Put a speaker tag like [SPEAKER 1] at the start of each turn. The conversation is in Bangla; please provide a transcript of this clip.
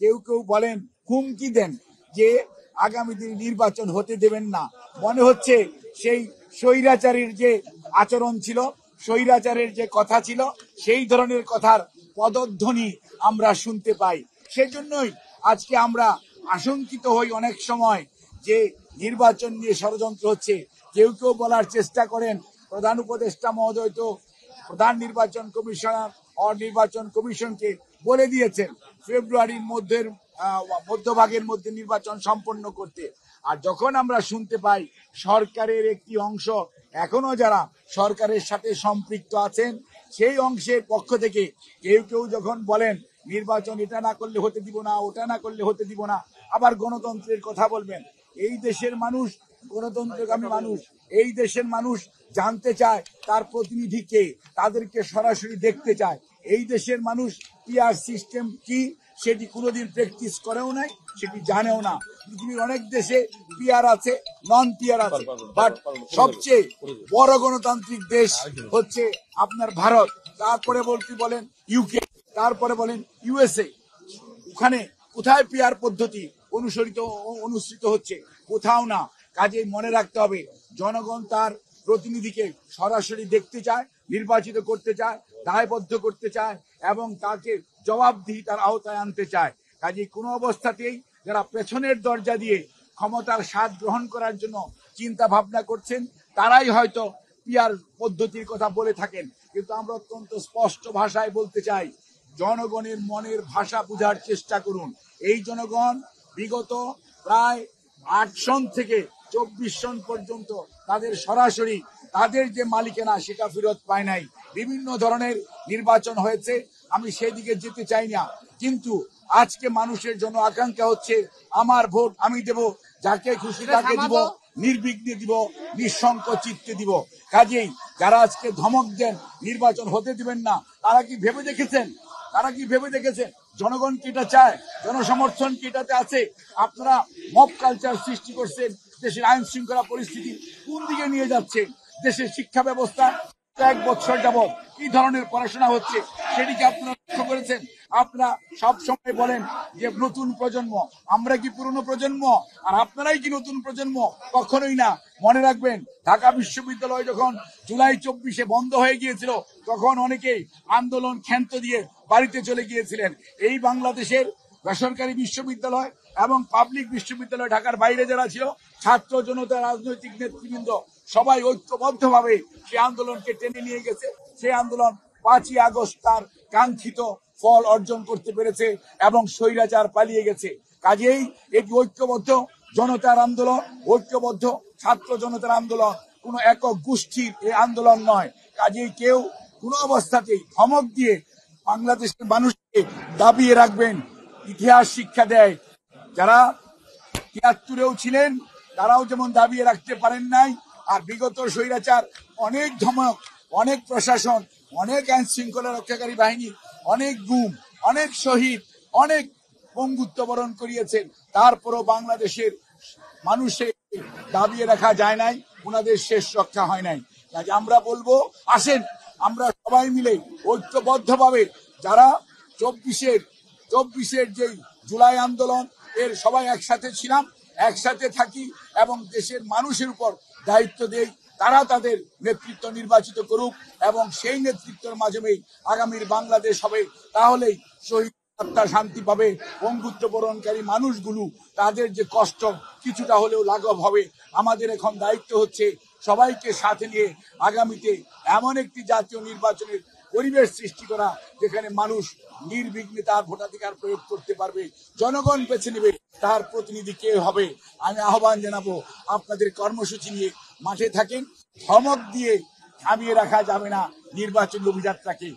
[SPEAKER 1] কেউ কেউ বলেন, হুমকি দেন যে আগামী দিনে নির্বাচন হতে দেবেন না। মনে হচ্ছে সেই স্বৈরাচারীর যে আচরণ ছিল, স্বৈরাচারের যে কথা ছিল, সেই ধরনের কথার পদধ্বনি আমরা শুনতে পাই। সেজন্যই আজকে আমরা আশঙ্কিত হই অনেক সময় যে নির্বাচন নিয়ে ষড়যন্ত্র হচ্ছে। কেউ কেউ বলার চেষ্টা করেন প্রধান উপদেষ্টা মহোদয় তো প্রধান নির্বাচন কমিশনার ও নির্বাচন কমিশনকে বলে দিয়েছেন ফেব্রুয়ারির মধ্যভাগের মধ্যে নির্বাচন সম্পন্ন করতে। আর যখন আমরা শুনতে পাই সরকারের একটি অংশ এখনো যারা সরকারের সাথে সম্পৃক্ত আছেন, সেই অংশের পক্ষ থেকে কেউ কেউ যখন বলেন নির্বাচন এটা না করলে হতে দিব না, ওটা না করলে হতে দিব না, আবার গণতন্ত্রের কথা বলবেন। এই দেশের মানুষ গণতন্ত্রগামী মানুষ। এই দেশের মানুষ জানতে চায় তার প্রতিনিধি কে, তাদেরকে সরাসরি দেখতে চায়। এই দেশের মানুষ পিআর সিস্টেম কি সেটি কোনোদিন প্র্যাকটিস করেও নাই, সেটি জানেও না। পৃথিবীর অনেক দেশে পিআর আছে, নন পিআর আছে, বাট সবচেয়ে বড় গণতান্ত্রিক দেশ হচ্ছে আপনার ভারত। তারপরে বলেন ইউকে, তারপরে বলেন ইউএসএ। ওখানে কোথায় পিআর পদ্ধতি অনুসৃত হচ্ছে? কোথাও না। কাজেই মনে রাখতে হবে, জনগণ তার প্রতিনিধিকে সরাসরি দেখতে চায়, নির্বাচিত করতে চায়, দায়বদ্ধ করতে চায় এবং তাকে জবাবদিহিতার আওতায় আনতে চায়। কাজেই কোনো অবস্থাতেই যারা পেছনের দরজা দিয়ে ক্ষমতার স্বাদ গ্রহণ করার জন্য চিন্তা ভাবনা করছেন, তারাই হয়তো পিআর পদ্ধতির কথা বলে থাকেন। কিন্তু আমরা অত্যন্ত স্পষ্ট ভাষায় বলতে চাই, জনগণের মনের ভাষা বোঝার চেষ্টা করুন। এই জনগণ বিগত প্রায় 8 সন থেকে 24 সন পর্যন্ত তাদের সরাসরি তাদের যে মালিকানা সেটা ফেরত পায় নাই। বিভিন্ন ধরনের নির্বাচন হয়েছে, আমি সেদিকে যেতে চাই না, কিন্তু আজকে মানুষের জন্য আকাঙ্ক্ষা হচ্ছে আমার ভোট আমি দেব, যাকে খুশি তাকে দিব, নির্বিঘ্নে দিব, নিঃশঙ্ক চিত্তে দিব। কাজেই যারা আজকে ধমক দেন নির্বাচন হতে দিবেন না, তারা কি ভেবে দেখেছেন জনগণ কি এটা চায়? জনসমর্থন কি এটাতে আছে? আপনারা মব কালচার সৃষ্টি করছেন, দেশের আইন শৃঙ্খলা পরিস্থিতি কোন দিকে নিয়ে যাচ্ছে, দেশের শিক্ষা ব্যবস্থা 1 বছর যাবৎ কি ধরনের পড়াশোনা হচ্ছে সেটিকে আপনারা লক্ষ্য করেছেন? আপনারা সব সময় বলেন যে নতুন প্রজন্ম, আমরা কি পুরনো প্রজন্ম? আর আপনারাই কি নতুন প্রজন্ম? কখনোই না। মনে রাখবেন, ঢাকা বিশ্ববিদ্যালয় যখন জুলাই 24-এ বন্ধ হয়ে গিয়েছিল, তখন অনেকেই আন্দোলন ক্ষান্ত দিয়ে বাড়িতে চলে গিয়েছিলেন। এই বাংলাদেশের বেসরকারি বিশ্ববিদ্যালয় এবং পাবলিক বিশ্ববিদ্যালয় ঢাকার বাইরে যারা ছিল, ছাত্র জনতা, রাজনৈতিক নেতৃবৃন্দ সবাই ঐক্যবদ্ধভাবে সেই আন্দোলনকে টেনে নিয়ে গেছে। সেই আন্দোলন 5ই আগস্ট তার কাঙ্ক্ষিত ফল অর্জন করতে পেরেছে এবং স্বৈরাচার পালিয়ে গেছে। কাজেই এটি ঐক্যবদ্ধ জনতার আন্দোলন, ঐক্যবদ্ধ ছাত্র জনতার আন্দোলন, কোনো একক গোষ্ঠীর এই আন্দোলন নয়। কাজেই কেউ কোনো অবস্থাতেই ধমক দিয়ে বাংলাদেশের মানুষকে দাবিয়ে রাখবেন। ইতিহাস শিক্ষা দেয়, যারা 73-এও ছিলেন তারাও যেমন দাবিয়ে রাখতে পারেন নাই, আর বিগত স্বৈরাচার অনেক ধমক, অনেক প্রশাসন, অনেক আইন শৃঙ্খলা রক্ষাকারী বাহিনী, অনেক গুম, অনেক শহীদ, অনেক বঙ্গুত্ব বরণ করিয়েছেন। তারপরও বাংলাদেশের মানুষের দাবিয়ে রাখা যায় নাই, ওনাদের শেষ রক্ষা হয় নাই। কাজে আমরা বলবো, আসেন আমরা সবাই মিলে ঐক্যবদ্ধভাবে যারা 24-এর যে জুলাই আন্দোলন এর সবাই একসাথে ছিলাম, একসাথে থাকি এবং দেশের মানুষের উপর দায়িত্ব দেই, তারা তাদের নেতৃত্ব নির্বাচিত করুক এবং সেই নেতৃত্বের মাধ্যমে আগামীর বাংলাদেশ হবে। তাহলেই শহীদ আত্মা শান্তি পাবে, বঙ্গুত্ব বরণকারী মানুষগুলো তাদের যে কষ্ট কিছুটা হলেও লাঘব হবে। আমাদের এখন দায়িত্ব হচ্ছে সবাইকে সাথে নিয়ে আগামীতে এমন একটি জাতীয় নির্বাচনের পরিবেশ সৃষ্টি করা যেখানে মানুষ নির্বিঘ্নে তার ভোটাধিকার প্রয়োগ করতে পারবে। জনগণ বেছে নেবে তার প্রতিনিধি কে হবে। আমি আহ্বান জানাবো, আপনাদের কর্মসূচি নিয়ে মাঠে থাকেন, ধমক দিয়ে থামিয়ে রাখা যাবে না নির্বাচনী অভিযাত্রাকে।